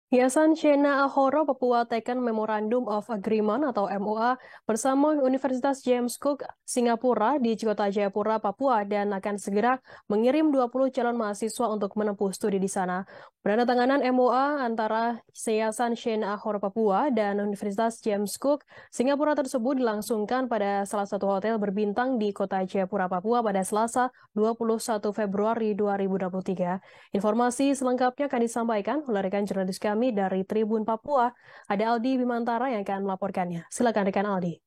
Yayasan Shena Ahoro Papua Taken Memorandum of Agreement atau MOA bersama Universitas James Cook Singapura di Kota Jayapura, Papua dan akan segera mengirim 20 calon mahasiswa untuk menempuh studi di sana. Penandatanganan MOA antara Yayasan Shena Ahoro Papua dan Universitas James Cook Singapura tersebut dilangsungkan pada salah satu hotel berbintang di Kota Jayapura, Papua pada Selasa 21 Februari 2023. Informasi selengkapnya akan disampaikan oleh rekan jurnalis kami dari Tribun Papua. Ada Aldi Bimantara yang akan melaporkannya. Silakan rekan Aldi.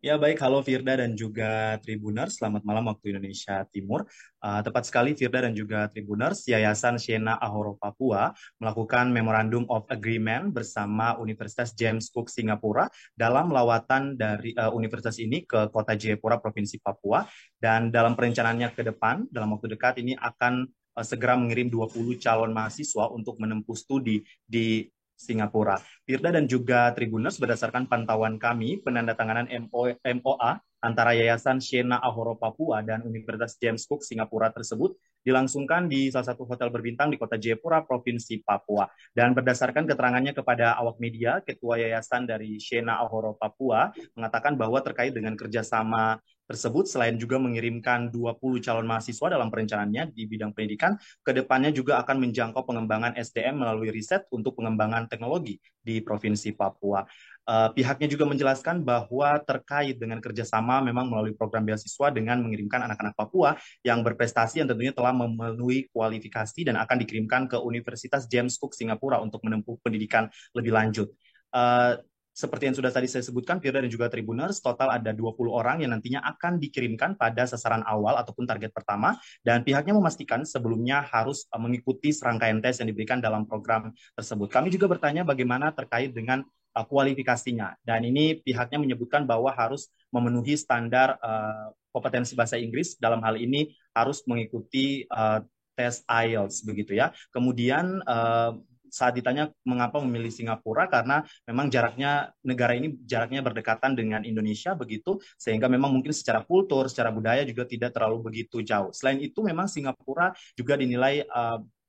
Ya baik, halo Firda dan juga Tribuners, selamat malam waktu Indonesia Timur. Tepat sekali Firda dan juga Tribuners, Yayasan Shena Ahoro Papua melakukan Memorandum of Agreement bersama Universitas James Cook Singapura dalam lawatan dari universitas ini ke Kota Jayapura, Provinsi Papua. Dan dalam perencanaannya ke depan, dalam waktu dekat ini akan segera mengirim 20 calon mahasiswa untuk menempuh studi di Singapura. Firda dan juga Tribuners, berdasarkan pantauan kami, penandatanganan MOA antara Yayasan Shena Ahoro Papua dan Universitas James Cook Singapura tersebut dilangsungkan di salah satu hotel berbintang di Kota Jayapura, Provinsi Papua. Dan berdasarkan keterangannya kepada awak media, Ketua Yayasan dari Shena Ahoro Papua mengatakan bahwa terkait dengan kerjasama tersebut, selain juga mengirimkan 20 calon mahasiswa dalam perencanaannya di bidang pendidikan, kedepannya juga akan menjangkau pengembangan SDM melalui riset untuk pengembangan teknologi di Provinsi Papua. Pihaknya juga menjelaskan bahwa terkait dengan kerjasama memang melalui program beasiswa dengan mengirimkan anak-anak Papua yang berprestasi yang tentunya telah memenuhi kualifikasi dan akan dikirimkan ke Universitas James Cook Singapura untuk menempuh pendidikan lebih lanjut. Uh, Seperti yang sudah tadi saya sebutkan, Firda dan juga Tribuners, total ada 20 orang yang nantinya akan dikirimkan pada sasaran awal ataupun target pertama, dan pihaknya memastikan sebelumnya harus mengikuti serangkaian tes yang diberikan dalam program tersebut. Kami juga bertanya bagaimana terkait dengan kualifikasinya, dan ini pihaknya menyebutkan bahwa harus memenuhi standar kompetensi bahasa Inggris, dalam hal ini harus mengikuti tes IELTS begitu ya. Kemudian saat ditanya mengapa memilih Singapura, karena memang jaraknya, negara ini jaraknya berdekatan dengan Indonesia begitu, sehingga memang mungkin secara kultur, secara budaya juga tidak terlalu begitu jauh. Selain itu memang Singapura juga dinilai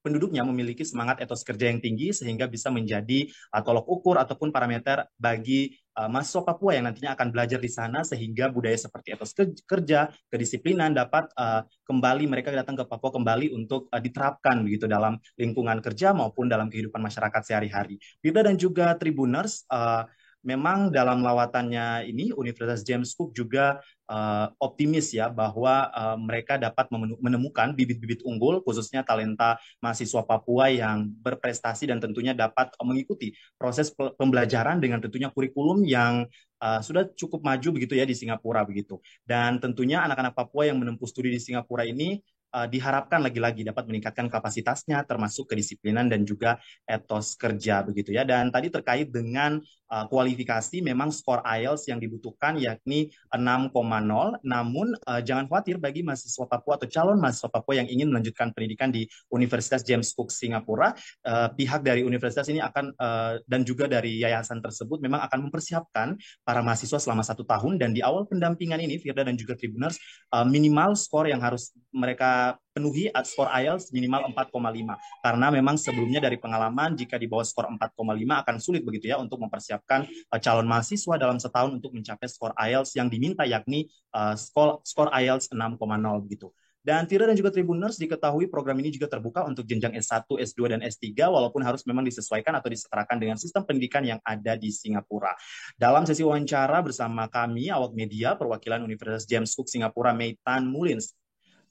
penduduknya memiliki semangat etos kerja yang tinggi sehingga bisa menjadi tolok ukur ataupun parameter bagi mahasiswa Papua yang nantinya akan belajar di sana, sehingga budaya seperti etos kerja, kedisiplinan dapat kembali, mereka datang ke Papua kembali untuk diterapkan begitu dalam lingkungan kerja maupun dalam kehidupan masyarakat sehari-hari. Firda dan juga Tribuners, memang dalam lawatannya ini Universitas James Cook juga optimis ya bahwa mereka dapat menemukan bibit-bibit unggul, khususnya talenta mahasiswa Papua yang berprestasi dan tentunya dapat mengikuti proses pembelajaran dengan tentunya kurikulum yang sudah cukup maju begitu ya di Singapura begitu. Dan tentunya anak-anak Papua yang menempuh studi di Singapura ini diharapkan lagi-lagi dapat meningkatkan kapasitasnya termasuk kedisiplinan dan juga etos kerja begitu ya. Dan tadi terkait dengan kualifikasi, memang skor IELTS yang dibutuhkan yakni 6,0, namun jangan khawatir bagi mahasiswa Papua atau calon mahasiswa Papua yang ingin melanjutkan pendidikan di Universitas James Cook Singapura. Pihak dari universitas ini akan dan juga dari yayasan tersebut memang akan mempersiapkan para mahasiswa selama 1 tahun, dan di awal pendampingan ini Firda dan juga Tribuners, minimal skor yang harus mereka penuhi skor IELTS minimal 4,5, karena memang sebelumnya dari pengalaman jika di bawah skor 4,5 akan sulit begitu ya untuk mempersiapkan calon mahasiswa dalam setahun untuk mencapai skor IELTS yang diminta, yakni skor IELTS 6,0 begitu. Dan Tira dan juga Tribuners, diketahui program ini juga terbuka untuk jenjang S1, S2, dan S3, walaupun harus memang disesuaikan atau disetarakan dengan sistem pendidikan yang ada di Singapura. Dalam sesi wawancara bersama kami, awak media, perwakilan Universitas James Cook Singapura, Mei Tan Mullins,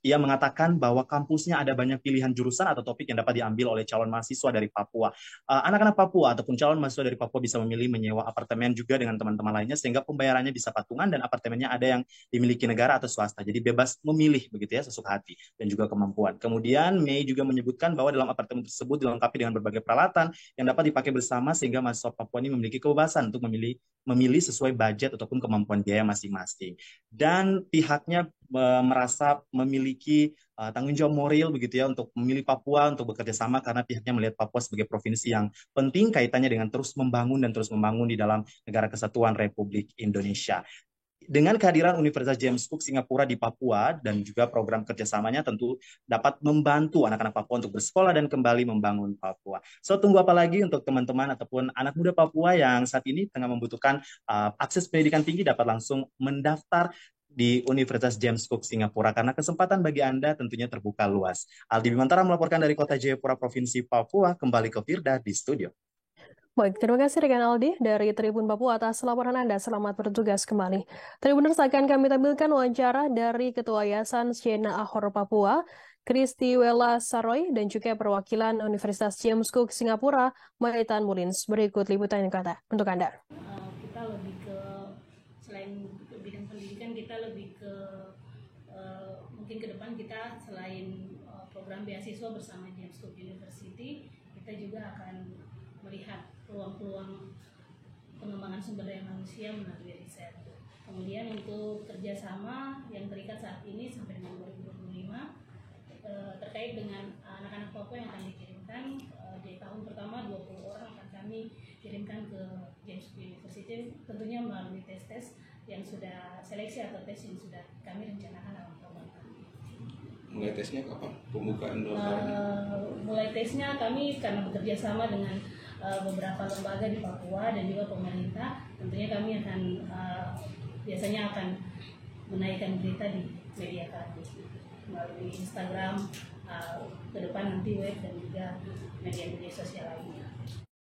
ia mengatakan bahwa kampusnya ada banyak pilihan jurusan atau topik yang dapat diambil oleh calon mahasiswa dari Papua. Anak-anak Papua ataupun calon mahasiswa dari Papua bisa memilih menyewa apartemen juga dengan teman-teman lainnya, sehingga pembayarannya bisa patungan dan apartemennya ada yang dimiliki negara atau swasta. Jadi bebas memilih begitu ya, sesuka hati dan juga kemampuan. Kemudian Mei juga menyebutkan bahwa dalam apartemen tersebut dilengkapi dengan berbagai peralatan yang dapat dipakai bersama, sehingga mahasiswa Papua ini memiliki kebebasan untuk memilih sesuai budget ataupun kemampuan biaya masing-masing. Dan pihaknya merasa memiliki tanggung jawab moral begitu ya untuk memilih Papua untuk bekerja sama, karena pihaknya melihat Papua sebagai provinsi yang penting kaitannya dengan terus membangun dan terus membangun di dalam negara kesatuan Republik Indonesia. dengan kehadiran Universitas James Cook Singapura di Papua dan juga program kerjasamanya tentu dapat membantu anak-anak Papua untuk bersekolah dan kembali membangun Papua. So, tunggu apa lagi untuk teman-teman ataupun anak muda Papua yang saat ini tengah membutuhkan akses pendidikan tinggi dapat langsung mendaftar di Universitas James Cook Singapura karena kesempatan bagi Anda tentunya terbuka luas. Aldi Bimantara melaporkan dari Kota Jayapura, Provinsi Papua, kembali ke Firda di studio. Baik, terima kasih rekan Aldi dari Tribun Papua atas laporan Anda. Selamat bertugas kembali. Tribuners, akan kami tampilkan wawancara dari Ketua Yayasan Siena Ahor Papua, Kristi Wela Saroy, dan juga perwakilan Universitas James Cook Singapura, Maitan Mulins. Berikut liputan yang kata untuk Anda. Kita lebih ke, selain bidang pendidikan, kita lebih ke mungkin ke depan kita selain program beasiswa bersama James Cook University, kita juga akan melihat peluang-peluang pengembangan sumber daya manusia melalui riset. Kemudian untuk kerjasama yang terikat saat ini sampai dengan 2025 terkait dengan anak-anak Papua yang akan dikirimkan di tahun pertama 20 orang akan kami kirimkan ke James Cook University, tentunya melalui tes-tes yang sudah seleksi atau tes yang sudah kami rencanakan dalam program kami. Mulai tesnya kapan? Pembukaan pendaftarannya? Mulai tesnya kami karena bekerja sama dengan beberapa lembaga di Papua dan juga pemerintah, tentunya kami akan biasanya akan menaikkan berita di media kami melalui Instagram, ke depan nanti web dan juga media-media sosial lainnya.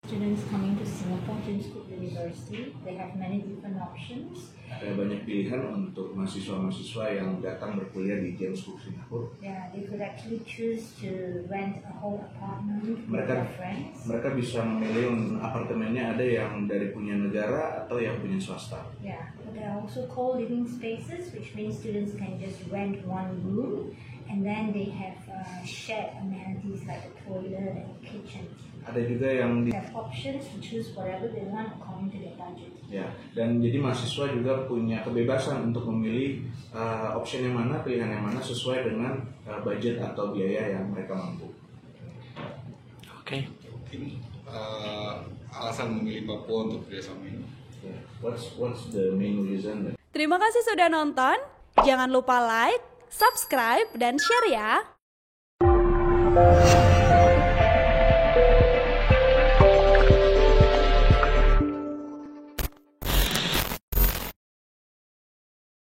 Students coming to Singapore James Cook University, they have many different options. Ada banyak pilihan untuk mahasiswa-mahasiswa yang datang berkuliah di James Cook Singapura. Yeah, they could actually choose to rent a whole apartment with Mereka their friends. mereka bisa memilih apartemennya, ada yang dari punya negara atau yang punya swasta. Yeah, but there are also co-living spaces, which means students can just rent one room, and then they have shared amenities like a toilet and a kitchen. Ada juga yang They have options to choose whatever they want according to their budget. ya, dan jadi mahasiswa juga punya kebebasan untuk memilih option yang mana, pilihan yang mana sesuai dengan budget atau biaya yang mereka mampu. Oke. Mungkin alasan memilih Papua untuk kerjasama ini. What's the main reason? Terima kasih sudah nonton. Jangan lupa like, subscribe, dan share ya.